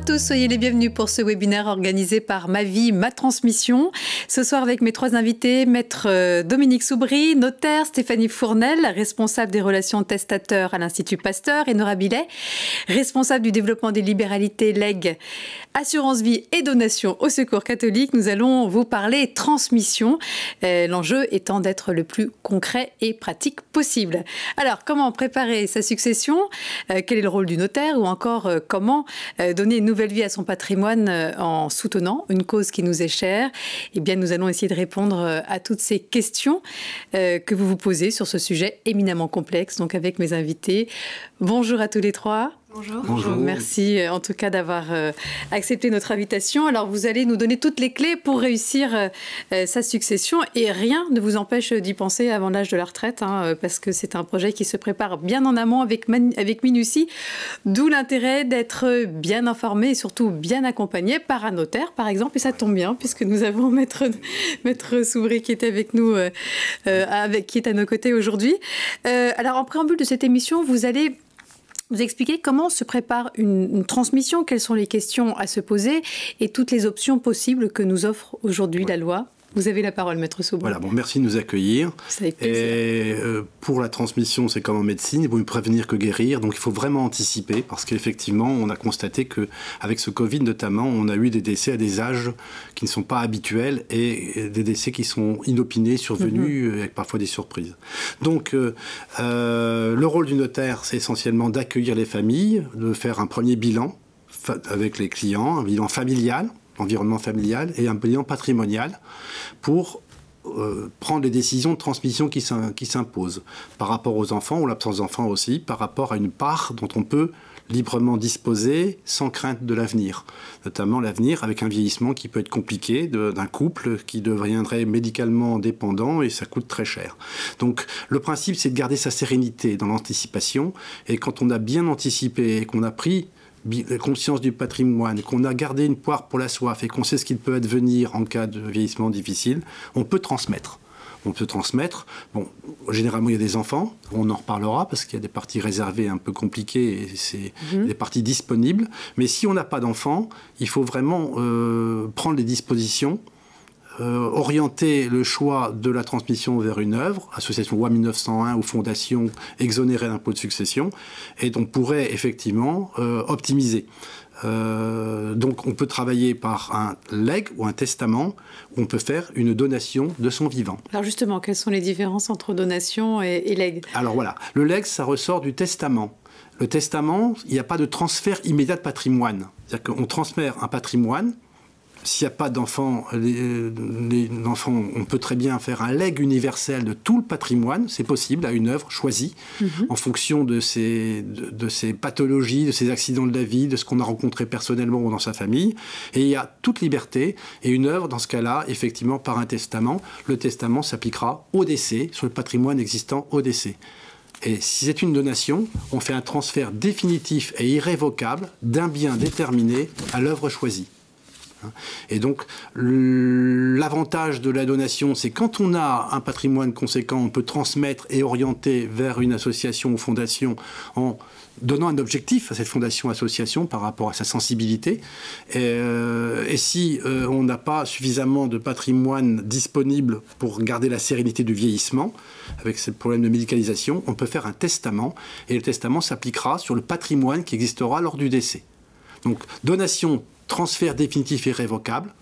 tous, soyez les bienvenus pour ce webinaire organisé par Ma Vie, Ma Transmission. Ce soir avec mes trois invités, Maître Dominique Soubry, notaire, Stéphanie Fournel, responsable des relations testateurs à l'Institut Pasteur, et Nora Billet, responsable du développement des libéralités, legs, assurance vie et donation au Secours catholique. Nous allons vous parler transmission, l'enjeu étant d'être le plus concret et pratique possible. Alors, comment préparer sa succession? Quel est le rôle du notaire? Ou encore, comment donner une nouvelle vie à son patrimoine en soutenant une cause qui nous est chère? Eh bien, nous allons essayer de répondre à toutes ces questions que vous vous posez sur ce sujet éminemment complexe, donc avec mes invités. Bonjour à tous les trois. Bonjour. Bonjour. Merci en tout cas d'avoir accepté notre invitation. Alors vous allez nous donner toutes les clés pour réussir sa succession et rien ne vous empêche d'y penser avant l'âge de la retraite, parce que c'est un projet qui se prépare bien en amont avec minutie, d'où l'intérêt d'être bien informé et surtout bien accompagné par un notaire par exemple, et ça tombe bien puisque nous avons Maître Soubry qui est avec nous, qui est à nos côtés aujourd'hui. Alors en préambule de cette émission, vous allez vous expliquer comment se prépare une transmission, quelles sont les questions à se poser et toutes les options possibles que nous offre aujourd'hui la loi. Vous avez la parole, Maître Soubry. Voilà, bon, merci de nous accueillir. Et pour la transmission, c'est comme en médecine, il vaut mieux prévenir que guérir. Donc il faut vraiment anticiper parce qu'effectivement, on a constaté qu'avec ce Covid notamment, on a eu des décès à des âges qui ne sont pas habituels et des décès qui sont inopinés, survenus, avec parfois des surprises. Donc le rôle du notaire, c'est essentiellement d'accueillir les familles, de faire un premier bilan avec les clients, un bilan familial, environnement familial, et un bilan patrimonial pour prendre les décisions de transmission qui s'imposent par rapport aux enfants ou l'absence d'enfants aussi, par rapport à une part dont on peut librement disposer sans crainte de l'avenir, notamment l'avenir avec un vieillissement qui peut être compliqué d'un couple qui deviendrait médicalement dépendant et ça coûte très cher. Donc le principe, c'est de garder sa sérénité dans l'anticipation, et quand on a bien anticipé et qu'on a pris conscience du patrimoine, qu'on a gardé une poire pour la soif et qu'on sait ce qu'il peut advenir en cas de vieillissement difficile, on peut transmettre. On peut transmettre. Bon, généralement, il y a des enfants. On en reparlera parce qu'il y a des parties réservées un peu compliquées et c'est des parties disponibles. Mais si on n'a pas d'enfants, il faut vraiment prendre les dispositions, orienter le choix de la transmission vers une œuvre, association loi 1901 ou fondation exonérée d'impôt de succession, et on pourrait effectivement optimiser. Donc on peut travailler par un legs ou un testament, où on peut faire une donation de son vivant. Alors justement, quelles sont les différences entre donation et legs? Alors voilà, le legs, ça ressort du testament. Le testament, il n'y a pas de transfert immédiat de patrimoine. C'est-à-dire qu'on transmet un patrimoine. S'il n'y a pas d'enfants, on peut très bien faire un legs universel de tout le patrimoine, c'est possible, à une œuvre choisie, en fonction de ses pathologies, de ses accidents de la vie, de ce qu'on a rencontré personnellement ou dans sa famille. Et il y a toute liberté. Et une œuvre, dans ce cas-là, effectivement, par un testament, le testament s'appliquera au décès, sur le patrimoine existant au décès. Et si c'est une donation, on fait un transfert définitif et irrévocable d'un bien déterminé à l'œuvre choisie. Et donc, l'avantage de la donation, c'est quand on a un patrimoine conséquent, on peut transmettre et orienter vers une association ou fondation en donnant un objectif à cette fondation-association par rapport à sa sensibilité. Et si on n'a pas suffisamment de patrimoine disponible pour garder la sérénité du vieillissement, avec ce problème de médicalisation, on peut faire un testament, et le testament s'appliquera sur le patrimoine qui existera lors du décès. Donc, donation, transfert définitif et irrévocable,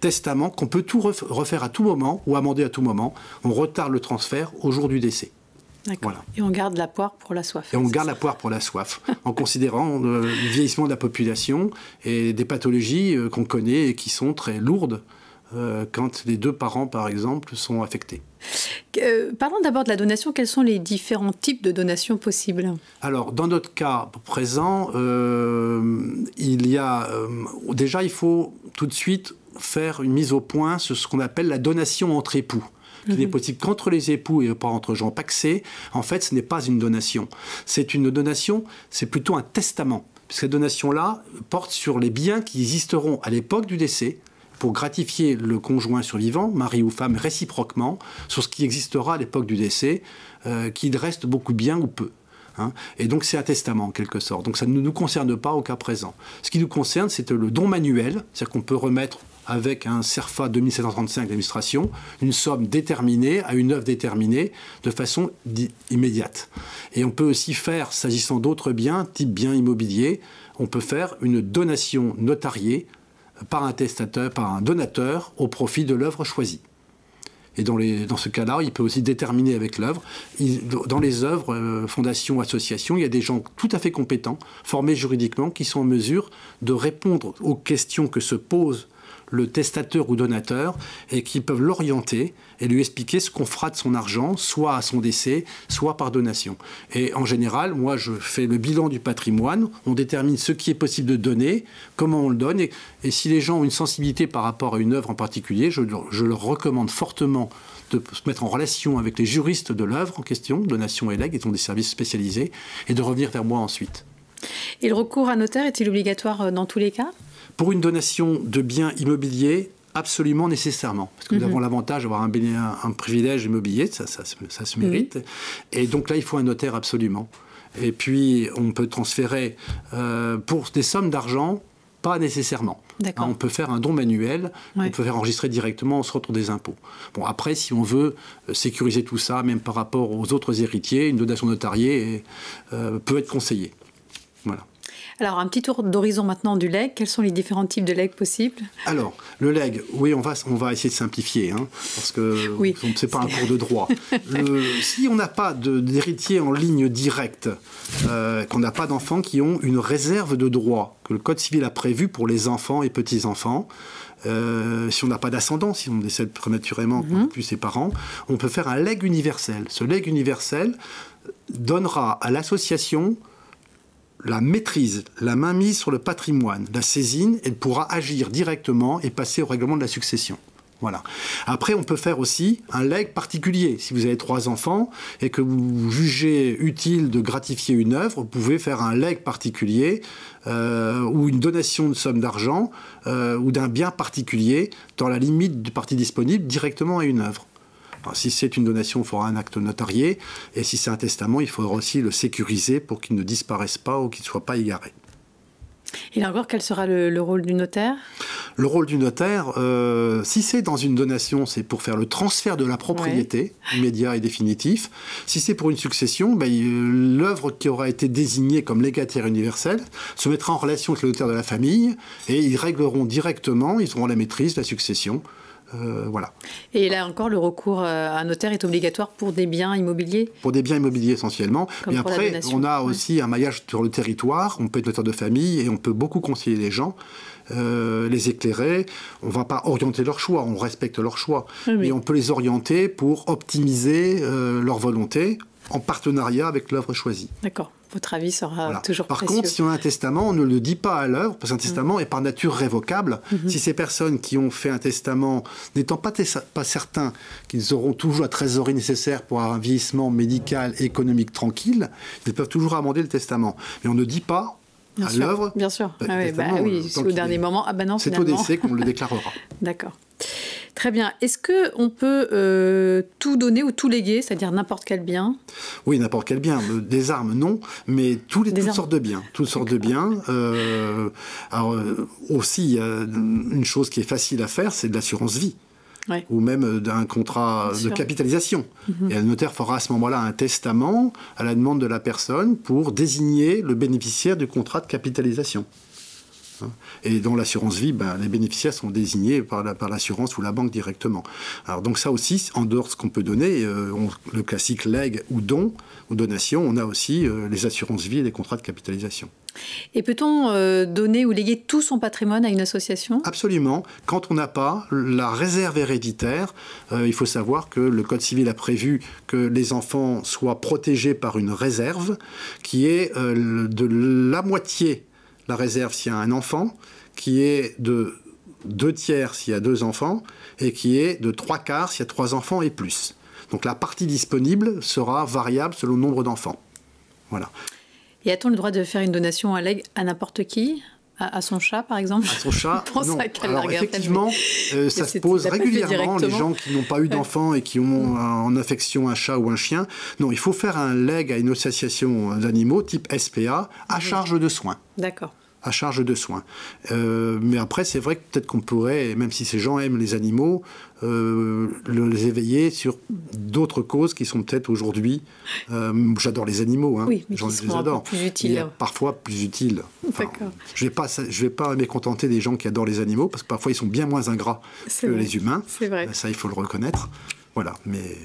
testament qu'on peut tout refaire à tout moment ou amender à tout moment. On retarde le transfert au jour du décès. Voilà. Et on garde la poire pour la soif. Et on garde la poire pour la soif, en considérant le vieillissement de la population et des pathologies qu'on connaît et qui sont très lourdes quand les deux parents, par exemple, sont affectés. Parlons d'abord de la donation. Quels sont les différents types de donations possibles? Alors, dans notre cas présent, déjà, il faut tout de suite faire une mise au point sur ce qu'on appelle la donation entre époux, qui n'est possible qu'entre les époux et pas entre gens pacsés. En fait, ce n'est pas une donation. C'est une donation, c'est plutôt un testament. Cette donation-là porte sur les biens qui existeront à l'époque du décès, pour gratifier le conjoint survivant, mari ou femme, réciproquement, sur ce qui existera à l'époque du décès, qu'il reste beaucoup de biens ou peu. Hein. Et donc c'est un testament en quelque sorte. Donc ça ne nous concerne pas au cas présent. Ce qui nous concerne, c'est le don manuel, c'est-à-dire qu'on peut remettre avec un CERFA 2735 d'administration une somme déterminée à une œuvre déterminée de façon immédiate. Et on peut aussi faire, s'agissant d'autres biens, type biens immobiliers, on peut faire une donation notariée par un testateur, par un donateur au profit de l'œuvre choisie. Et dans ce cas-là, il peut aussi déterminer avec l'œuvre. Dans les œuvres, fondations, associations, il y a des gens tout à fait compétents, formés juridiquement, qui sont en mesure de répondre aux questions que se pose le testateur ou donateur et qui peuvent l'orienter et lui expliquer ce qu'on fera de son argent, soit à son décès, soit par donation. Et en général, moi, je fais le bilan du patrimoine, on détermine ce qui est possible de donner, comment on le donne, et si les gens ont une sensibilité par rapport à une œuvre en particulier, je leur recommande fortement de se mettre en relation avec les juristes de l'œuvre en question, donation et legs, ils ont des services spécialisés, et de revenir vers moi ensuite. Et le recours à notaire est-il obligatoire dans tous les cas ? Pour une donation de biens immobiliers, absolument nécessairement. Parce que nous avons l'avantage d'avoir un privilège immobilier, ça se mérite. Et donc là, il faut un notaire absolument. Et puis, on peut transférer pour des sommes d'argent, pas nécessairement. On peut faire un don manuel, on peut faire enregistrer directement au retour des impôts. Bon, après, si on veut sécuriser tout ça, même par rapport aux autres héritiers, une donation notariée peut être conseillée. Voilà. Alors, un petit tour d'horizon maintenant du legs. Quels sont les différents types de legs possibles ? Alors, le legs, oui, on va essayer de simplifier, hein, parce que c'est pas un cours de droit. Si on n'a pas d'héritier en ligne directe, qu'on n'a pas d'enfants qui ont une réserve de droit que le Code civil a prévu pour les enfants et petits-enfants, si on n'a pas d'ascendant, si on décède prématurément, plus ses parents, on peut faire un legs universel. Ce legs universel donnera à l'association la maîtrise, la mainmise sur le patrimoine, la saisine, elle pourra agir directement et passer au règlement de la succession. Voilà. Après, on peut faire aussi un legs particulier. Si vous avez 3 enfants et que vous jugez utile de gratifier une œuvre, vous pouvez faire un legs particulier ou une donation de somme d'argent ou d'un bien particulier dans la limite du parti disponible directement à une œuvre. Alors, si c'est une donation, il faudra un acte notarié. Et si c'est un testament, il faudra aussi le sécuriser pour qu'il ne disparaisse pas ou qu'il ne soit pas égaré. Et là encore, quel sera le rôle du notaire ? Le rôle du notaire, si c'est dans une donation, c'est pour faire le transfert de la propriété, immédiat et définitif. Si c'est pour une succession, l'œuvre qui aura été désignée comme légataire universel se mettra en relation avec le notaire de la famille et ils régleront directement, ils auront la maîtrise de la succession. Voilà. Et là encore, le recours à un notaire est obligatoire pour des biens immobiliers ? Pour des biens immobiliers essentiellement. Et après, on a aussi un maillage sur le territoire. On peut être notaire de famille et on peut beaucoup conseiller les gens, les éclairer. On ne va pas orienter leur choix, on respecte leur choix. Mais on peut les orienter pour optimiser leur volonté en partenariat avec l'œuvre choisie. D'accord. Votre avis sera toujours précieux. Par contre, si on a un testament, on ne le dit pas à l'œuvre, parce qu'un testament est par nature révocable. Si ces personnes qui ont fait un testament, n'étant pas certains qu'ils auront toujours la trésorerie nécessaire pour un vieillissement médical et économique tranquille, ils peuvent toujours amender le testament. Mais on ne dit pas à l'œuvre. Bien sûr. Au dernier moment, non, c'est au décès qu'on le déclarera. D'accord. Très bien. Est-ce qu'on peut tout donner ou tout léguer, c'est-à-dire n'importe quel bien ? Oui, n'importe quel bien. Des armes, non, mais toutes sortes de biens. Toutes sortes de biens. Alors, aussi, une chose qui est facile à faire, c'est de l'assurance vie. Ou même d'un contrat de capitalisation. Et le notaire fera à ce moment-là un testament à la demande de la personne pour désigner le bénéficiaire du contrat de capitalisation. Et dans l'assurance vie, les bénéficiaires sont désignés par l'assurance ou la banque directement. Alors donc ça aussi, en dehors de ce qu'on peut donner, le classique legs ou don ou donation, on a aussi les assurances vie et les contrats de capitalisation. Et peut-on donner ou léguer tout son patrimoine à une association ? Absolument. Quand on n'a pas la réserve héréditaire, il faut savoir que le Code civil a prévu que les enfants soient protégés par une réserve qui est de la moitié la réserve s'il y a un enfant, qui est de 2/3 s'il y a 2 enfants, et qui est de 3/4 s'il y a 3 enfants et plus. Donc la partie disponible sera variable selon le nombre d'enfants. Voilà. Et a-t-on le droit de faire une donation à legs à n'importe qui ? À son chat, par exemple? À son chat, non. Alors Garden, effectivement, ça se pose régulièrement, les gens qui n'ont pas eu d'enfants et qui ont en affection un chat ou un chien. Non, il faut faire un leg à une association d'animaux type SPA à charge de soins. D'accord. À charge de soins. Mais après, c'est vrai que peut-être qu'on pourrait, même si ces gens aiment les animaux, les éveiller sur d'autres causes qui sont peut-être aujourd'hui... j'adore les animaux, hein. Oui, mais qui sont un peu plus utiles. Parfois plus utiles. Enfin, d'accord. Je vais pas mécontenter des gens qui adorent les animaux, parce que parfois ils sont bien moins ingrats que les humains. C'est vrai. Ça, il faut le reconnaître. Voilà, mais...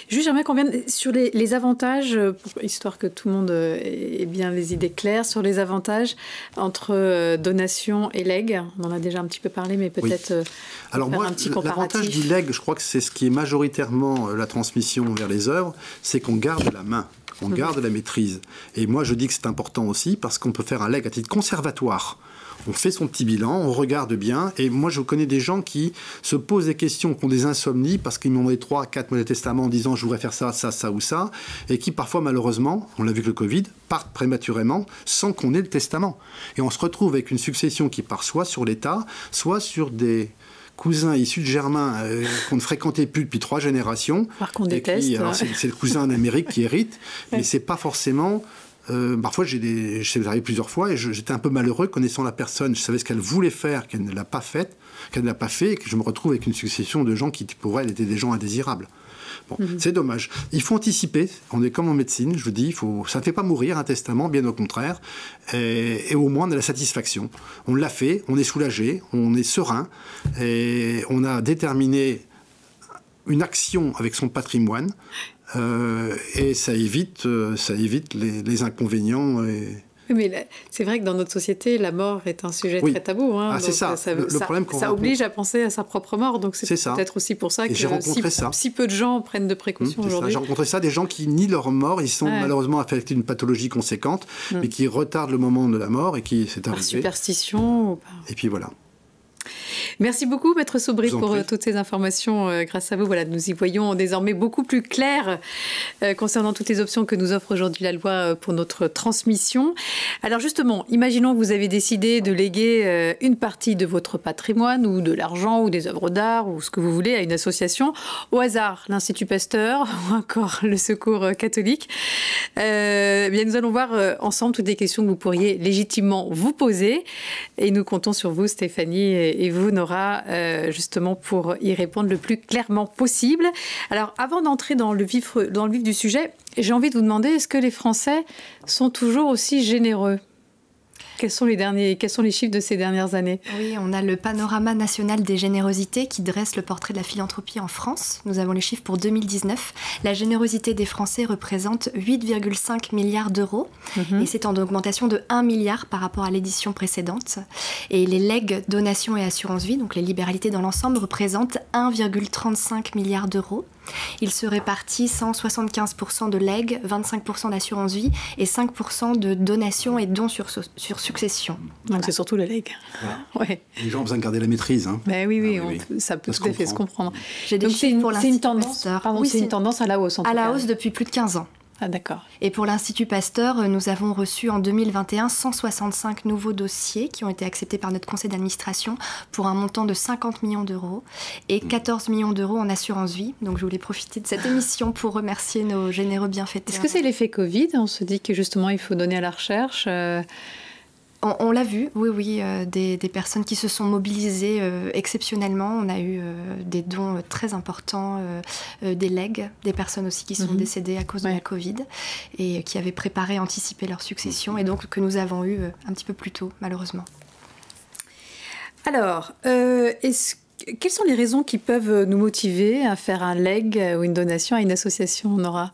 Juste, j'aimerais qu'on vienne sur les avantages, histoire que tout le monde ait bien les idées claires, sur les avantages entre donation et leg. On en a déjà un petit peu parlé, mais peut-être Alors moi, un petit comparatif. L'avantage du leg, je crois que c'est ce qui est majoritairement la transmission vers les œuvres, c'est qu'on garde la main, on garde la maîtrise. Et moi, je dis que c'est important aussi parce qu'on peut faire un leg à titre conservatoire. On fait son petit bilan, on regarde bien. Et moi, je connais des gens qui se posent des questions, qui ont des insomnies parce qu'ils m'ont donné 3 à 4 mois de testament en disant je voudrais faire ça, ça, ça ou ça. Et qui parfois, malheureusement, on l'a vu avec le Covid, partent prématurément sans qu'on ait le testament. Et on se retrouve avec une succession qui part soit sur l'État, soit sur des cousins issus de Germain qu'on ne fréquentait plus depuis 3 générations. Qu'on déteste. C'est le cousin d'Amérique qui hérite, mais c'est pas forcément... parfois, c'est arrivé plusieurs fois et j'étais un peu malheureux connaissant la personne. Je savais ce qu'elle voulait faire, qu'elle ne l'a pas fait, et que je me retrouve avec une succession de gens qui, pour elle, étaient des gens indésirables. Bon, c'est dommage. Il faut anticiper. On est comme en médecine, je vous dis, ça ne fait pas mourir un testament, bien au contraire. Et au moins, on a la satisfaction. On l'a fait, on est soulagé, on est serein, et on a déterminé une action avec son patrimoine. Et ça évite les inconvénients. Mais c'est vrai que dans notre société, la mort est un sujet très tabou. Hein, c'est ça. Le problème ça oblige à penser à sa propre mort. Donc c'est peut-être aussi pour ça que si peu de gens prennent de précautions aujourd'hui. J'ai rencontré ça, des gens qui nient leur mort. Ils sont malheureusement affectés d'une pathologie conséquente, mais qui retardent le moment de la mort et qui c'est arrivé. Par superstition. Et puis voilà. Merci beaucoup, Maître Soubry, pour toutes ces informations. Grâce à vous, nous y voyons désormais beaucoup plus clair concernant toutes les options que nous offre aujourd'hui la loi pour notre transmission. Alors justement, imaginons que vous avez décidé de léguer une partie de votre patrimoine ou de l'argent ou des œuvres d'art ou ce que vous voulez à une association. Au hasard, l'Institut Pasteur ou encore le Secours catholique. Bien, nous allons voir ensemble toutes les questions que vous pourriez légitimement vous poser. Et nous comptons sur vous, Stéphanie, et vous, Nora, justement pour y répondre le plus clairement possible. Alors, avant d'entrer dans le vif du sujet, j'ai envie de vous demander, est-ce que les Français sont toujours aussi généreux ? Quels sont les chiffres de ces dernières années ? Oui, on a le panorama national des générosités qui dresse le portrait de la philanthropie en France. Nous avons les chiffres pour 2019. La générosité des Français représente 8,5 milliards d'euros. Et c'est en augmentation de 1 milliard par rapport à l'édition précédente. Et les legs, donations et assurances vie, donc les libéralités dans l'ensemble, représentent 1,35 milliard d'euros. Il se répartit 175% de legs, 25% d'assurance vie et 5% de donations et dons sur succession. Donc c'est surtout le leg. Voilà. Ouais. Les gens ont besoin de garder la maîtrise. Hein. Ben oui, ça peut tout à fait se comprendre. J'ai des chiffres pour l'Institut Pasteur. C'est une tendance à la hausse. À la hausse depuis plus de 15 ans. Ah, d'accord. Et pour l'Institut Pasteur, nous avons reçu en 2021 165 nouveaux dossiers qui ont été acceptés par notre conseil d'administration pour un montant de 50 millions d'euros et 14 millions d'euros en assurance vie. Donc je voulais profiter de cette émission pour remercier nos généreux bienfaiteurs. Est-ce que c'est l'effet Covid ? On se dit que justement il faut donner à la recherche On l'a vu, oui, des personnes qui se sont mobilisées exceptionnellement. On a eu des dons très importants, des legs, des personnes aussi qui sont décédées à cause de la Covid et qui avaient préparé, anticipé leur succession et donc que nous avons eu un petit peu plus tôt, malheureusement. Alors, quelles sont les raisons qui peuvent nous motiver à faire un leg ou une donation à une association, Nora ?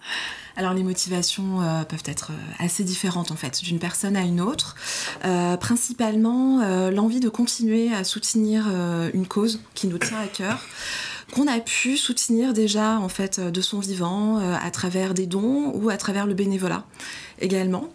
Alors les motivations peuvent être assez différentes en fait, d'une personne à une autre. Principalement l'envie de continuer à soutenir une cause qui nous tient à cœur, qu'on a pu soutenir déjà en fait de son vivant à travers des dons ou à travers le bénévolat. également.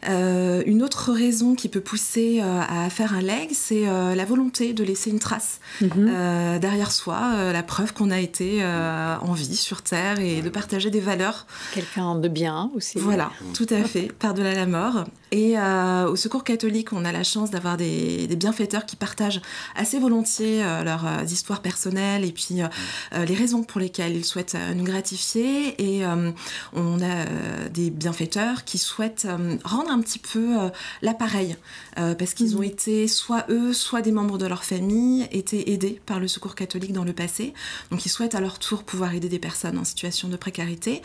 Une autre raison qui peut pousser à faire un legs, c'est la volonté de laisser une trace derrière soi, la preuve qu'on a été en vie sur Terre et de partager des valeurs. Quelqu'un de bien aussi. Voilà, tout à fait, par-delà la mort. Et au Secours catholique, on a la chance d'avoir des bienfaiteurs qui partagent assez volontiers leurs histoires personnelles et puis les raisons pour lesquelles ils souhaitent nous gratifier. Et on a des bienfaiteurs qui souhaitent rendre un petit peu l'appareil parce qu'ils ont été, soit eux, soit des membres de leur famille, été aidés par le Secours catholique dans le passé. Donc ils souhaitent à leur tour pouvoir aider des personnes en situation de précarité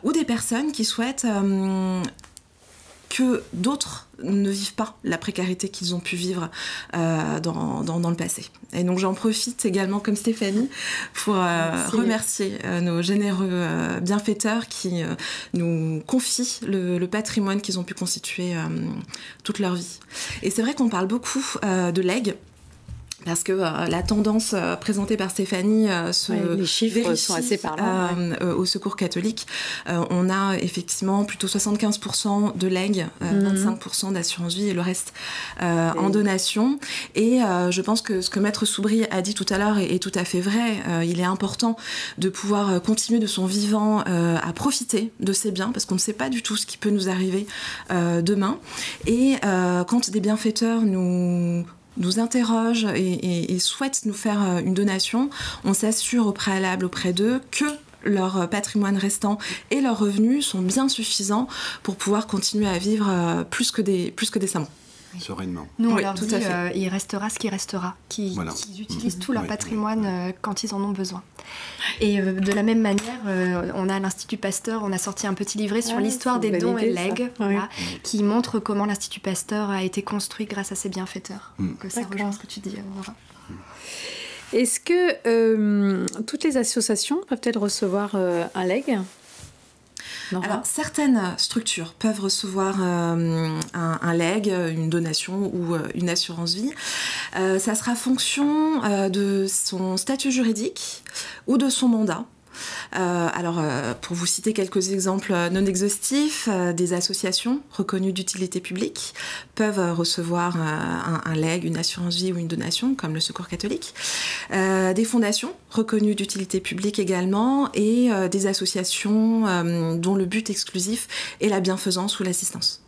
ou des personnes qui souhaitent que d'autres ne vivent pas la précarité qu'ils ont pu vivre dans le passé. Et donc j'en profite également, comme Stéphanie, pour remercier nos généreux bienfaiteurs qui nous confient le patrimoine qu'ils ont pu constituer toute leur vie. Et c'est vrai qu'on parle beaucoup de legs, parce que la tendance présentée par Stéphanie les chiffres sont assez parlants. Au Secours catholique, on a effectivement plutôt 75% de legs, 25% d'assurance vie et le reste en donation. Et je pense que ce que Maître Soubry a dit tout à l'heure est tout à fait vrai. Il est important de pouvoir continuer de son vivant à profiter de ses biens, parce qu'on ne sait pas du tout ce qui peut nous arriver demain. Et quand des bienfaiteurs nous interrogent et souhaitent nous faire une donation, on s'assure au préalable auprès d'eux que leur patrimoine restant et leurs revenus sont bien suffisants pour pouvoir continuer à vivre plus que des savants. Sereinement. Nous, on leur dit il restera ce qui restera, qu'ils utilisent tout leur patrimoine quand ils en ont besoin. Et de la même manière, on a à l'Institut Pasteur, on a sorti un petit livret sur l'histoire des dons et legs, qui montre comment l'Institut Pasteur a été construit grâce à ses bienfaiteurs. Donc ça rejoint ce que tu dis, Nora. Est-ce que toutes les associations peuvent-elles recevoir un leg ? Alors, certaines structures peuvent recevoir un leg, une donation ou une assurance vie. Ça sera fonction de son statut juridique ou de son mandat. Pour vous citer quelques exemples non exhaustifs, des associations reconnues d'utilité publique peuvent recevoir un legs, une assurance vie ou une donation, comme le Secours catholique. Des fondations reconnues d'utilité publique également, et des associations dont le but exclusif est la bienfaisance ou l'assistance.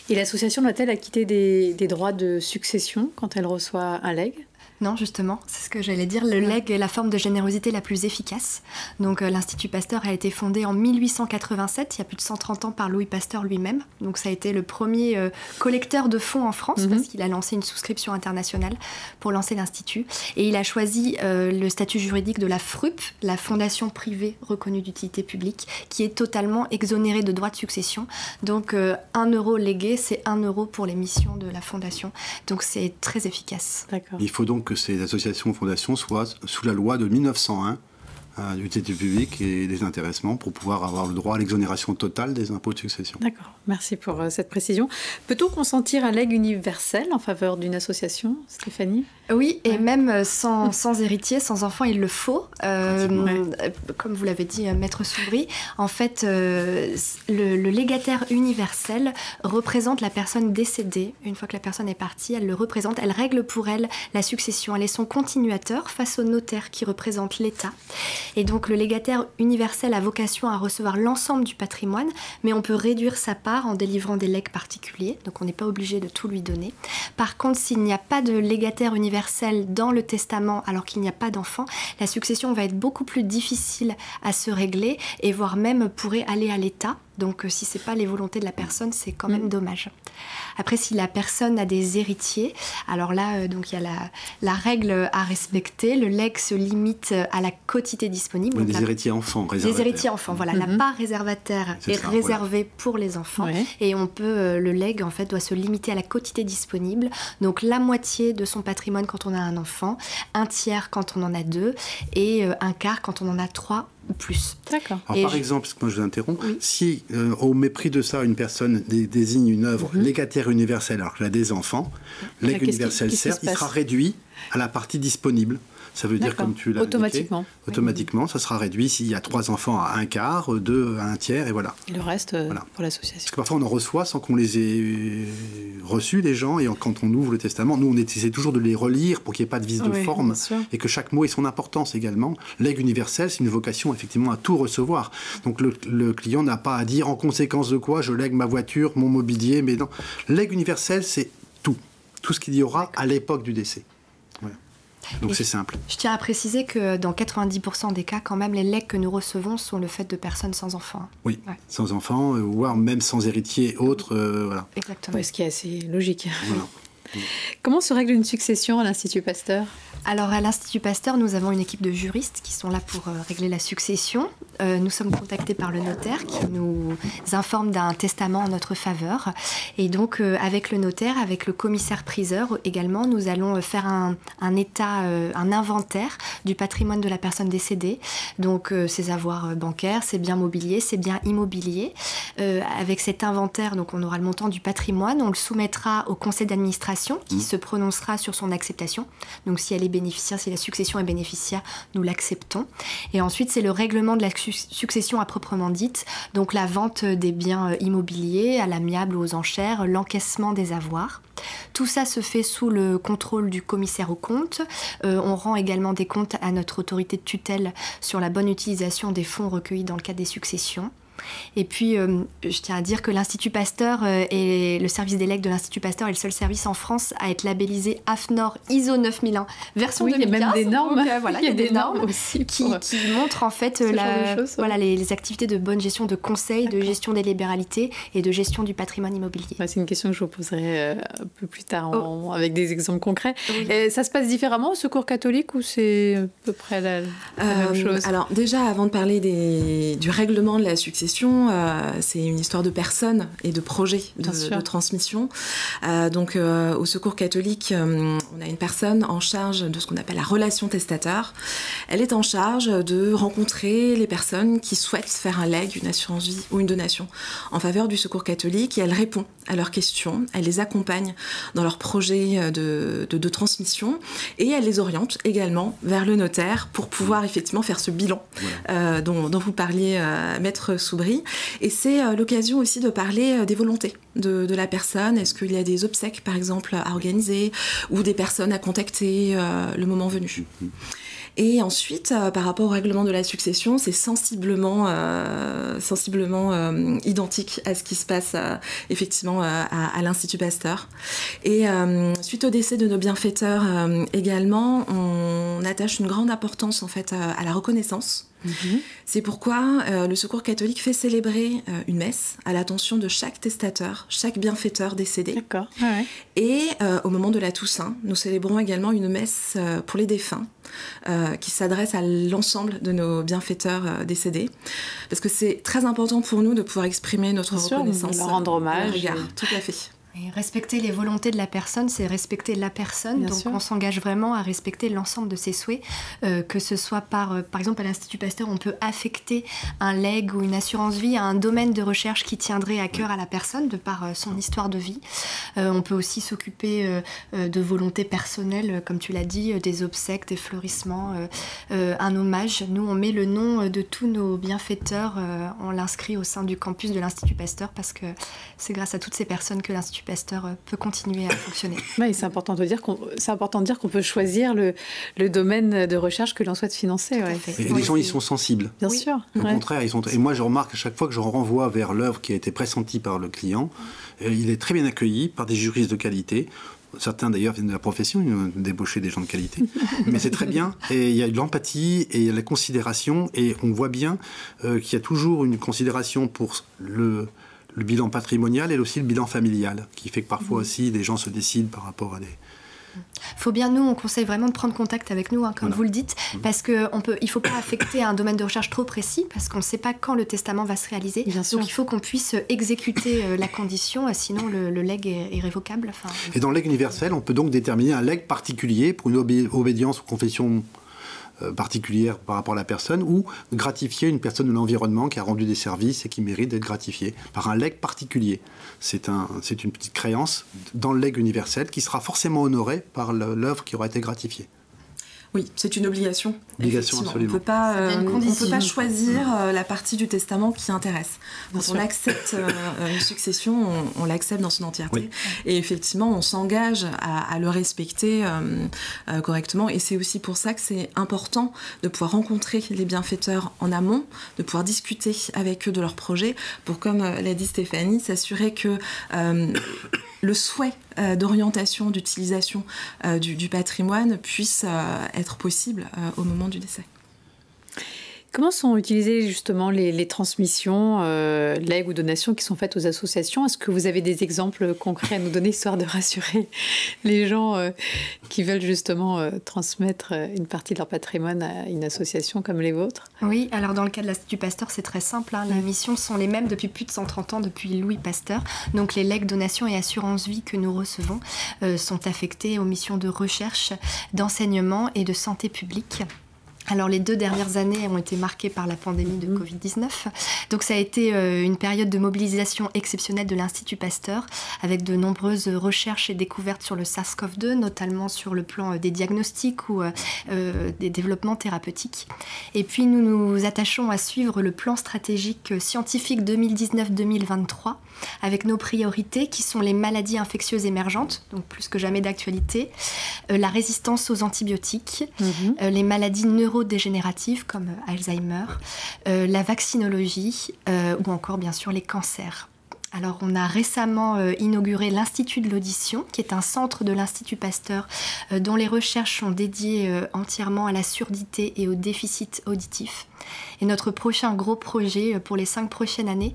Et l'association doit-elle acquitter des droits de succession quand elle reçoit un legs ? Non, justement, c'est ce que j'allais dire. Le legs est la forme de générosité la plus efficace. Donc l'Institut Pasteur a été fondé en 1887, il y a plus de 130 ans, par Louis Pasteur lui-même. Donc ça a été le premier collecteur de fonds en France, parce qu'il a lancé une souscription internationale pour lancer l'Institut. Et il a choisi le statut juridique de la FRUP, la fondation privée reconnue d'utilité publique, qui est totalement exonérée de droits de succession. Donc 1 euro légué, c'est 1 euro pour les missions de la fondation. Donc c'est très efficace. D'accord. Il faut donc que ces associations ou fondations soient sous la loi de 1901 d'utilité publique et des intéressements pour pouvoir avoir le droit à l'exonération totale des impôts de succession. D'accord, merci pour cette précision. Peut-on consentir un legs universel en faveur d'une association, Stéphanie ? Oui, et même sans héritier, sans enfant, il le faut. Comme vous l'avez dit, Maître Soubry, en fait, le légataire universel représente la personne décédée. Une fois que la personne est partie, elle le représente, elle règle pour elle la succession. Elle est son continuateur face au notaire qui représente l'État. Et donc le légataire universel a vocation à recevoir l'ensemble du patrimoine, mais on peut réduire sa part en délivrant des legs particuliers, donc on n'est pas obligé de tout lui donner. Par contre, s'il n'y a pas de légataire universel dans le testament alors qu'il n'y a pas d'enfant, la succession va être beaucoup plus difficile à se régler et voire même pourrait aller à l'État. Donc si ce n'est pas les volontés de la personne, c'est quand même dommage. Après, si la personne a des héritiers, alors là, donc il y a la règle à respecter. Le legs se limite à la quotité disponible. Donc des héritiers enfants, réservataires. Des héritiers enfants, voilà. La part réservataire est réservée pour les enfants. Ouais. Et on peut, le legs, en fait, doit se limiter à la quotité disponible. Donc la moitié de son patrimoine quand on a un enfant, 1/3 quand on en a 2 et 1/4 quand on en a 3 ou plus. D'accord. Alors, par exemple, parce que moi je vous interromps, si au mépris de ça, une personne désigne une œuvre légataire serre universel alors qu'il a des enfants, legs universel serre, il sera réduit à la partie disponible. Ça veut dire, comme tu l'as automatiquement, ça sera réduit s'il y a 3 enfants à 1/4, 2 à 1/3, et voilà. Et le reste pour l'association. Parce que parfois on en reçoit sans qu'on les ait reçus, les gens, et quand on ouvre le testament, nous on essaie toujours de les relire pour qu'il n'y ait pas de vice de forme, et que chaque mot ait son importance également. Legs universel, c'est une vocation effectivement à tout recevoir. Donc le client n'a pas à dire en conséquence de quoi je lègue ma voiture, mon mobilier, mais non. Legs universel, c'est tout ce qu'il y aura à l'époque du décès. Donc c'est simple. Je tiens à préciser que dans 90% des cas, quand même, les legs que nous recevons sont le fait de personnes sans enfants. Oui, sans enfants, voire même sans héritiers autres. Voilà. Exactement. Ce qui est assez logique. Voilà. Comment se règle une succession à l'Institut Pasteur ? Alors à l'Institut Pasteur, nous avons une équipe de juristes qui sont là pour régler la succession. Nous sommes contactés par le notaire qui nous informe d'un testament en notre faveur. Et donc avec le notaire, avec le commissaire-priseur également, nous allons faire un inventaire du patrimoine de la personne décédée. Donc ses avoirs bancaires, ses biens mobiliers, ses biens immobiliers. Avec cet inventaire, donc on aura le montant du patrimoine. On le soumettra au conseil d'administration qui se prononcera sur son acceptation. Donc si elle est bénéficiaire, si la succession est bénéficiaire, nous l'acceptons. Et ensuite, c'est le règlement de la succession à proprement dite, donc la vente des biens immobiliers à l'amiable ou aux enchères, l'encaissement des avoirs. Tout ça se fait sous le contrôle du commissaire aux comptes. On rend également des comptes à notre autorité de tutelle sur la bonne utilisation des fonds recueillis dans le cadre des successions. Et puis, je tiens à dire que l'Institut Pasteur et le service des legs de l'Institut Pasteur est le seul service en France à être labellisé AFNOR ISO 9001 version 2015. Il y a même des normes. Donc, il y a des normes aussi qui montrent en fait les activités de bonne gestion de conseil, de gestion des libéralités et de gestion du patrimoine immobilier. C'est une question que je vous poserai un peu plus tard avec des exemples concrets. Et ça se passe différemment au Secours catholique ou c'est à peu près la même chose ? Alors déjà, avant de parler du règlement de la succession, c'est une histoire de personnes et de projets de transmission. Donc au Secours catholique, on a une personne en charge de ce qu'on appelle la relation testateur. Elle est en charge de rencontrer les personnes qui souhaitent faire un legs, une assurance vie ou une donation en faveur du Secours catholique, et elle répond à leurs questions, elle les accompagne dans leurs projets de transmission, et elle les oriente également vers le notaire pour pouvoir effectivement faire ce bilan dont vous parliez, Maître Soubry. Et c'est l'occasion aussi de parler des volontés de la personne. Est-ce qu'il y a des obsèques, par exemple, à organiser ou des personnes à contacter le moment venu ? Et ensuite, par rapport au règlement de la succession, c'est sensiblement identique à ce qui se passe effectivement à l'Institut Pasteur. Et suite au décès de nos bienfaiteurs également, on attache une grande importance en fait à la reconnaissance. C'est pourquoi le Secours catholique fait célébrer une messe à l'attention de chaque testateur, chaque bienfaiteur décédé. D'accord. Et au moment de la Toussaint, nous célébrons également une messe pour les défunts qui s'adresse à l'ensemble de nos bienfaiteurs décédés. Parce que c'est très important pour nous de pouvoir exprimer notre reconnaissance. Leur rendre hommage. Tout à fait. Et respecter les volontés de la personne, c'est respecter la personne. Bien donc sûr. On s'engage vraiment à respecter l'ensemble de ses souhaits, que ce soit par exemple à l'Institut Pasteur, on peut affecter un legs ou une assurance vie à un domaine de recherche qui tiendrait à cœur à la personne de par son histoire de vie. On peut aussi s'occuper de volontés personnelles, comme tu l'as dit, des obsèques, des fleurissements, un hommage. Nous, on met le nom de tous nos bienfaiteurs, on l'inscrit au sein du campus de l'Institut Pasteur parce que c'est grâce à toutes ces personnes que l'Institut Pasteur peut continuer à fonctionner. Oui, c'est important de dire qu'on peut choisir le domaine de recherche que l'on souhaite financer. Ouais. Et les gens, ils sont sensibles. Bien sûr. Au contraire, ils sont. Et moi, je remarque à chaque fois que je renvoie vers l'œuvre qui a été pressentie par le client, il est très bien accueilli par des juristes de qualité. Certains d'ailleurs viennent de la profession, ils ont débauché des gens de qualité. Mais c'est très bien. Et il y a de l'empathie et il y a de la considération. Et on voit bien qu'il y a toujours une considération pour le bilan patrimonial et aussi le bilan familial, qui fait que parfois aussi des gens se décident par rapport à des... Faut bien, nous, on conseille vraiment de prendre contact avec nous, comme vous le dites, parce qu'il ne faut pas affecter un domaine de recherche trop précis, parce qu'on ne sait pas quand le testament va se réaliser. Donc il faut qu'on puisse exécuter la condition, sinon le legs est irrévocable. Et dans le legs universel, on peut donc déterminer un legs particulier pour une obédience ou confession particulière par rapport à la personne, ou gratifier une personne de l'environnement qui a rendu des services et qui mérite d'être gratifiée par un legs particulier. C'est une petite créance dans le legs universel qui sera forcément honorée par l'œuvre qui aura été gratifiée. Oui, c'est une obligation. Absolument. On ne peut pas choisir la partie du testament qui intéresse. Quand on accepte une succession, on l'accepte dans son entièreté. Oui. Et effectivement, on s'engage à le respecter correctement. Et c'est aussi pour ça que c'est important de pouvoir rencontrer les bienfaiteurs en amont, de pouvoir discuter avec eux de leurs projets pour, comme l'a dit Stéphanie, s'assurer que le souhait d'orientation, d'utilisation du patrimoine puisse être possible au moment du décès. Comment sont utilisées justement les transmissions, legs ou donations qui sont faites aux associations? Est-ce que vous avez des exemples concrets à nous donner, histoire de rassurer les gens qui veulent justement transmettre une partie de leur patrimoine à une association comme les vôtres? Oui, alors dans le cas de l'Institut Pasteur, c'est très simple. Les missions sont les mêmes depuis plus de 130 ans, depuis Louis Pasteur. Donc les legs, donations et assurances vie que nous recevons sont affectés aux missions de recherche, d'enseignement et de santé publique. Alors les 2 dernières années ont été marquées par la pandémie de Covid-19. Donc ça a été une période de mobilisation exceptionnelle de l'Institut Pasteur, avec de nombreuses recherches et découvertes sur le SARS-CoV-2, notamment sur le plan des diagnostics ou des développements thérapeutiques. Et puis nous nous attachons à suivre le plan stratégique scientifique 2019-2023, avec nos priorités qui sont les maladies infectieuses émergentes, donc plus que jamais d'actualité, la résistance aux antibiotiques, les maladies neurodégénératives comme Alzheimer, la vaccinologie ou encore bien sûr les cancers. Alors on a récemment inauguré l'Institut de l'audition, qui est un centre de l'Institut Pasteur dont les recherches sont dédiées entièrement à la surdité et au déficit auditif. Et notre prochain gros projet pour les 5 prochaines années,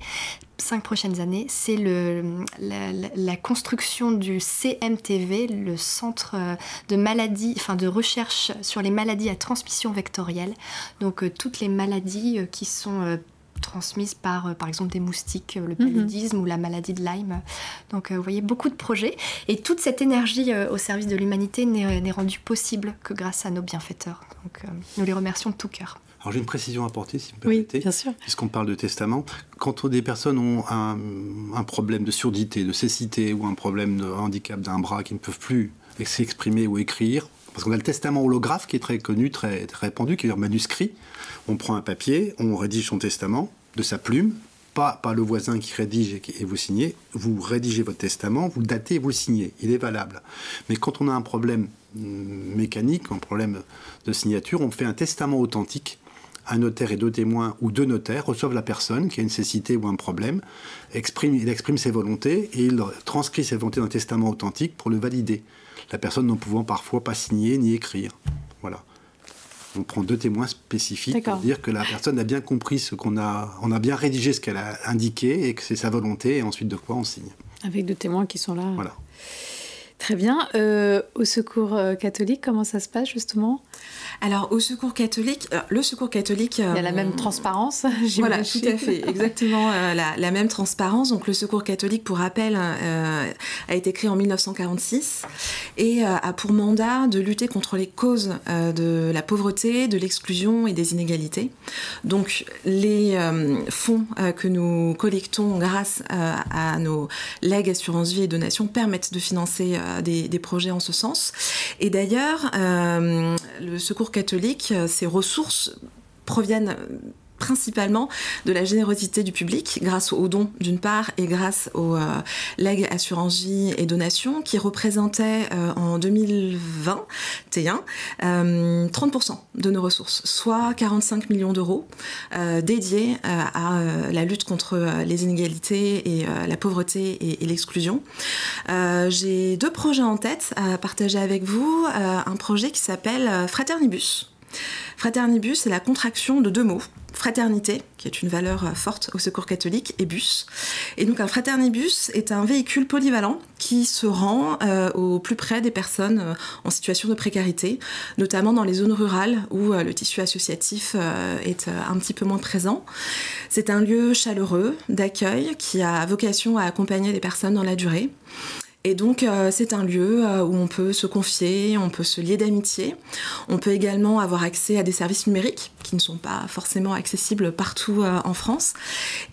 c'est la construction du CMTV, le centre de recherche sur les maladies à transmission vectorielle. Donc toutes les maladies qui sont transmises par exemple des moustiques, le paludisme ou la maladie de Lyme. Donc vous voyez, beaucoup de projets. Et toute cette énergie au service de l'humanité n'est rendue possible que grâce à nos bienfaiteurs. Donc nous les remercions de tout cœur. Alors j'ai une précision à apporter, si vous me permettez. Oui, bien sûr. Puisqu'on parle de testament, quand des personnes ont un problème de surdité, de cécité ou un problème de handicap d'un bras qui ne peuvent plus s'exprimer ou écrire, parce qu'on a le testament holographe qui est très connu, très répandu, qui est un manuscrit. On prend un papier, on rédige son testament de sa plume, pas le voisin qui rédige et vous signez. Vous rédigez votre testament, vous le datez et vous le signez. Il est valable. Mais quand on a un problème mécanique, un problème de signature, on fait un testament authentique. Un notaire et 2 témoins ou 2 notaires reçoivent la personne qui a une cécité ou un problème, il exprime ses volontés et il transcrit ses volontés dans un testament authentique pour le valider. La personne ne pouvant parfois pas signer ni écrire. Voilà. On prend 2 témoins spécifiques pour dire que la personne a bien compris on a bien rédigé ce qu'elle a indiqué et que c'est sa volonté et ensuite de quoi on signe. Avec 2 témoins qui sont là. Voilà. Très bien. Au Secours catholique, comment ça se passe justement ? Alors, au Secours catholique, le Secours catholique... il y a la même transparence, j'imagine. Voilà, tout à fait, exactement la même transparence. Donc, le Secours catholique, pour rappel, a été créé en 1946 et a pour mandat de lutter contre les causes de la pauvreté, de l'exclusion et des inégalités. Donc, les fonds que nous collectons grâce à nos legs, assurances vie et donations permettent de financer des projets en ce sens. Et d'ailleurs, le Secours catholique, ses ressources proviennent principalement de la générosité du public, grâce aux dons d'une part et grâce aux legs, assurance vie et donations qui représentaient en 2021 30% de nos ressources, soit 45 millions d'euros dédiés à la lutte contre les inégalités et la pauvreté et l'exclusion. J'ai 2 projets en tête à partager avec vous. Un projet qui s'appelle Fraternibus. Fraternibus, c'est la contraction de 2 mots. Fraternité, qui est une valeur forte au Secours catholique, et bus. Et donc un fraternibus est un véhicule polyvalent qui se rend au plus près des personnes en situation de précarité, notamment dans les zones rurales où le tissu associatif est un petit peu moins présent. C'est un lieu chaleureux, d'accueil, qui a vocation à accompagner les personnes dans la durée. Et donc, c'est un lieu où on peut se confier, on peut se lier d'amitié. On peut également avoir accès à des services numériques qui ne sont pas forcément accessibles partout en France.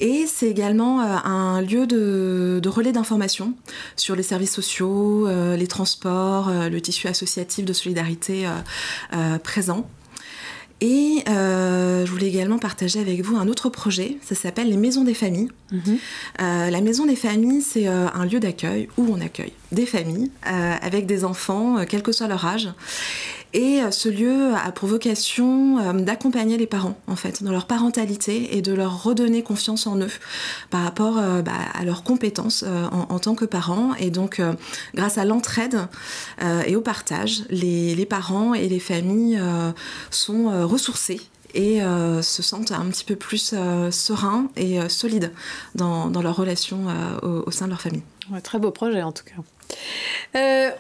Et c'est également un lieu de relais d'information sur les services sociaux, les transports, le tissu associatif de solidarité présent. Et je voulais également partager avec vous un autre projet, ça s'appelle les Maisons des Familles. La Maison des Familles, c'est un lieu d'accueil où on accueille des familles avec des enfants, quel que soit leur âge. Et ce lieu a pour vocation d'accompagner les parents, en fait, dans leur parentalité et de leur redonner confiance en eux par rapport à leurs compétences en tant que parents. Et donc, grâce à l'entraide et au partage, les parents et les familles sont ressourcés et se sentent un petit peu plus sereins et solides dans leur relation au sein de leur famille. Ouais, très beau projet, en tout cas.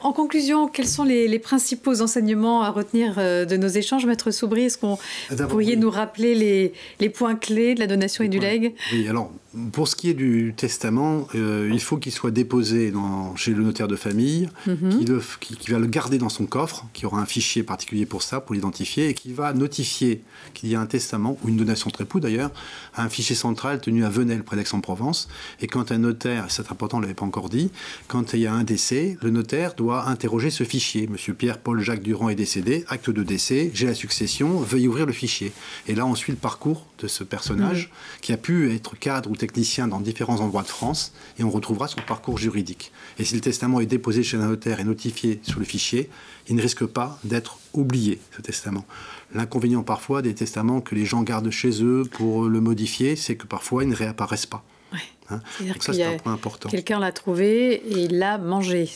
En conclusion, quels sont les principaux enseignements à retenir de nos échanges, Maître Soubry? Est-ce qu'on pourriez nous rappeler les points clés de la donation et du legs? Oui, alors, pour ce qui est du testament, il faut qu'il soit déposé chez le notaire de famille, qui va le garder dans son coffre, qui aura un fichier particulier pour ça, pour l'identifier, et qui va notifier qu'il y a un testament, ou une donation entre époux d'ailleurs, à un fichier central tenu à Venelle, près d'Aix-en-Provence. Et quand un notaire, c'est important, on ne l'avait pas encore dit, quand il y a un décès, le notaire doit interroger ce fichier. Monsieur Pierre-Paul-Jacques Durand est décédé, acte de décès, j'ai la succession, veuillez ouvrir le fichier. Et là, on suit le parcours de ce personnage qui a pu être cadre ou technicien dans différents endroits de France, et on retrouvera son parcours juridique. Et si le testament est déposé chez un notaire et notifié sur le fichier, il ne risque pas d'être oublié, ce testament. L'inconvénient parfois des testaments que les gens gardent chez eux pour le modifier, c'est que parfois ils ne réapparaissent pas. Hein, c'est-à-dire qu'il y a quelqu'un l'a trouvé et il l'a mangé.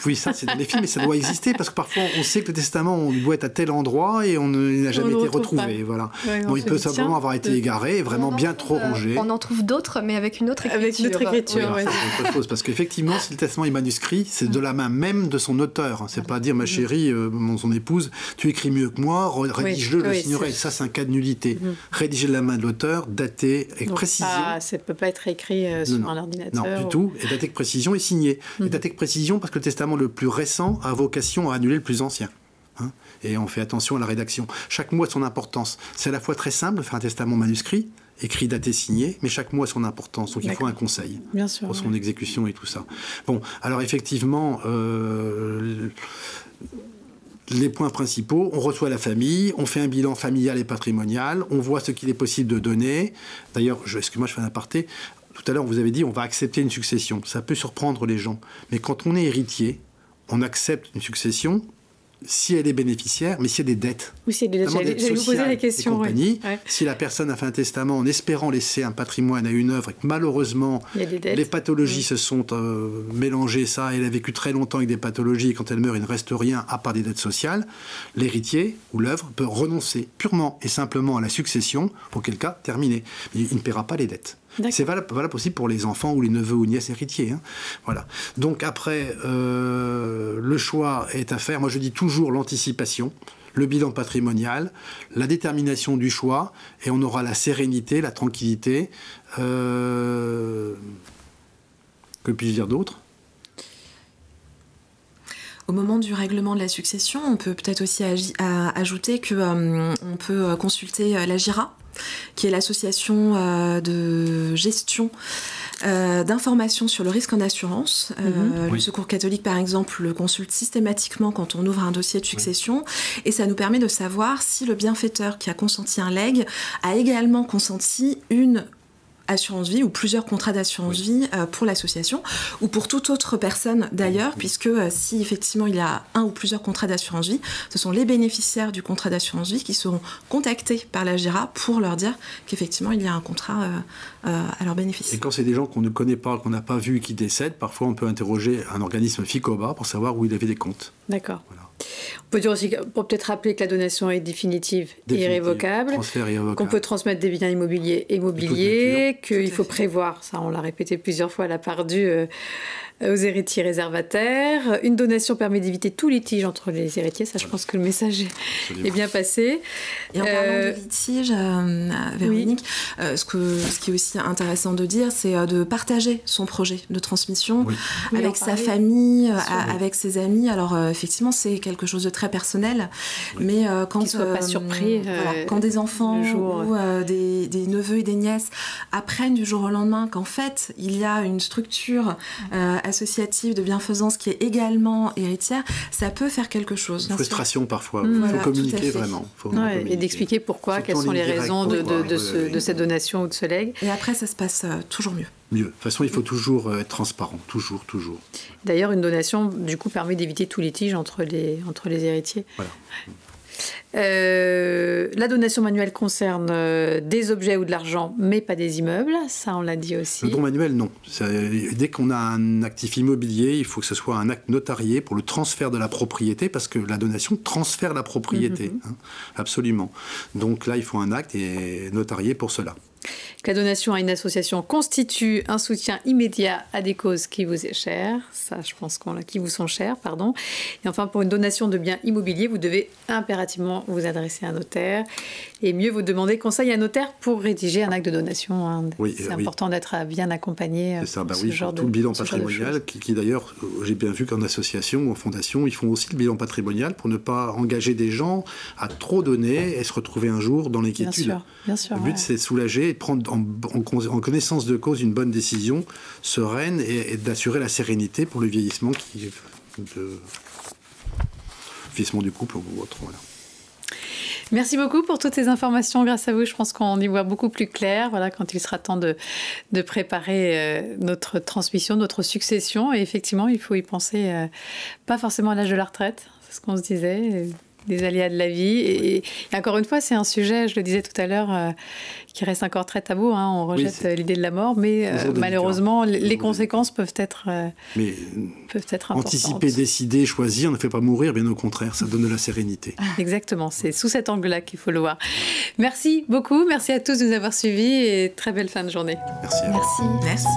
Oui, ça c'est dans les films, mais ça doit exister parce que parfois on sait que le testament doit être à tel endroit et il n'a jamais été retrouvé. Voilà. Ouais, donc il peut simplement avoir été égaré et vraiment bien trop rangé. On en trouve d'autres, mais avec une autre écriture. Avec une autre écriture, oui. C'est autre chose, parce qu'effectivement, si le testament est manuscrit, c'est de la main même de son auteur. C'est pas dire, ma chérie, son épouse, tu écris mieux que moi, rédige-le, le signerai. Ça, c'est un cas de nullité. Rédiger de la main de l'auteur, daté avec précision. Ça ne peut pas être écrit sur un ordinateur. Non, du tout. Et daté avec précision et signé. Et daté avec précision parce que le testament le plus récent a vocation à annuler le plus ancien. Et on fait attention à la rédaction. Chaque mot a son importance. C'est à la fois très simple de faire un testament manuscrit, écrit, daté, signé, mais chaque mot a son importance. Donc il faut un conseil pour son exécution et tout ça. Bon, alors effectivement, les points principaux, on reçoit la famille, on fait un bilan familial et patrimonial, on voit ce qu'il est possible de donner. D'ailleurs, excuse-moi, je fais un aparté. Tout à l'heure, vous avez dit on va accepter une succession. Ça peut surprendre les gens. Mais quand on est héritier, on accepte une succession si elle est bénéficiaire, mais s'il y a des dettes. Oui, s'il y a des dettes. J'allais vous poser la question. Si la personne a fait un testament en espérant laisser un patrimoine à une œuvre et que malheureusement les pathologies se sont mélangées, elle a vécu très longtemps avec des pathologies et quand elle meurt, il ne reste rien à part des dettes sociales, l'héritier ou l'œuvre peut renoncer purement et simplement à la succession, auquel cas, terminé. Il ne paiera pas les dettes. C'est valable aussi pour les enfants ou les neveux ou nièces héritiers. Voilà. Donc après, le choix est à faire. Moi, je dis toujours l'anticipation, le bilan patrimonial, la détermination du choix, et on aura la sérénité, la tranquillité. Que puis-je dire d'autre ? Au moment du règlement de la succession, on peut peut-être aussi ajouter qu'on peut consulter l'AGIRA, qui est l'association de gestion d'informations sur le risque en assurance. Le Secours catholique, par exemple, le consulte systématiquement quand on ouvre un dossier de succession, et ça nous permet de savoir si le bienfaiteur qui a consenti un legs a également consenti une assurance vie ou plusieurs contrats d'assurance vie pour l'association ou pour toute autre personne d'ailleurs, puisque si effectivement il y a un ou plusieurs contrats d'assurance vie, ce sont les bénéficiaires du contrat d'assurance vie qui seront contactés par l'AGIRA pour leur dire qu'effectivement il y a un contrat à leur bénéfice. Et quand c'est des gens qu'on ne connaît pas, qu'on n'a pas vu, qui décèdent, parfois on peut interroger un organisme FICOBA pour savoir où il avait des comptes. D'accord. Voilà. On peut dire aussi, pour peut-être rappeler que la donation est définitive et irrévocable, qu'on peut transmettre des biens immobiliers, qu'il faut prévoir, ça on l'a répété plusieurs fois, la part due aux héritiers réservataires. Une donation permet d'éviter tout litige entre les héritiers, ça je pense que le message est bien passé. Et en parlant de litige, Véronique, ce qui est aussi intéressant de dire, c'est de partager son projet de transmission avec sa famille, avec ses amis. Alors effectivement, c'est quelque chose de très personnel, mais quand qu'ils ne soient pas surpris, quand des enfants ou des neveux et des nièces apprennent du jour au lendemain qu'en fait il y a une structure associative de bienfaisance qui est également héritière, ça peut faire quelque chose. Une frustration parfois. Il faut communiquer vraiment. Et d'expliquer pourquoi, quelles sont les raisons de cette donation ou de ce legs. Et après, ça se passe toujours mieux. De toute façon, il faut toujours être transparent, toujours. D'ailleurs, une donation, du coup, permet d'éviter tout litige entre les héritiers. Voilà. La donation manuelle concerne des objets ou de l'argent, mais pas des immeubles. Ça, on l'a dit aussi. Le don manuel, non. Dès qu'on a un actif immobilier, il faut que ce soit un acte notarié pour le transfert de la propriété, parce que la donation transfère la propriété. Absolument. Donc là, il faut un acte et notarié pour cela. Que la donation à une association constitue un soutien immédiat à des causes qui vous est chères, ça je pense qui vous sont chères, pardon. Et enfin, pour une donation de biens immobiliers, vous devez impérativement vous adresser à un notaire et mieux vous demander conseil à un notaire pour rédiger un acte de donation. C'est important d'être bien accompagné. C'est ça, tout le bilan patrimonial, qui d'ailleurs, j'ai bien vu qu'en association ou en fondation, ils font aussi le bilan patrimonial pour ne pas engager des gens à trop donner et se retrouver un jour dans l'inquiétude. Bien sûr. Le but, c'est de soulager et de prendre en connaissance de cause une bonne décision sereine et d'assurer la sérénité pour le vieillissement du couple ou autre. Voilà. Merci beaucoup pour toutes ces informations. Grâce à vous, je pense qu'on y voit beaucoup plus clair. Voilà, quand il sera temps de préparer notre transmission, notre succession. Et effectivement, il faut y penser, pas forcément à l'âge de la retraite, c'est ce qu'on se disait. Des aléas de la vie. Et encore une fois, c'est un sujet, je le disais tout à l'heure, qui reste encore très tabou. On rejette l'idée de la mort, mais malheureusement, les conséquences peuvent être importantes. Anticiper, décider, choisir ne fait pas mourir, bien au contraire, ça donne de la sérénité. Exactement, c'est sous cet angle-là qu'il faut le voir. Merci beaucoup, merci à tous de nous avoir suivis et très belle fin de journée. Merci à vous. Merci.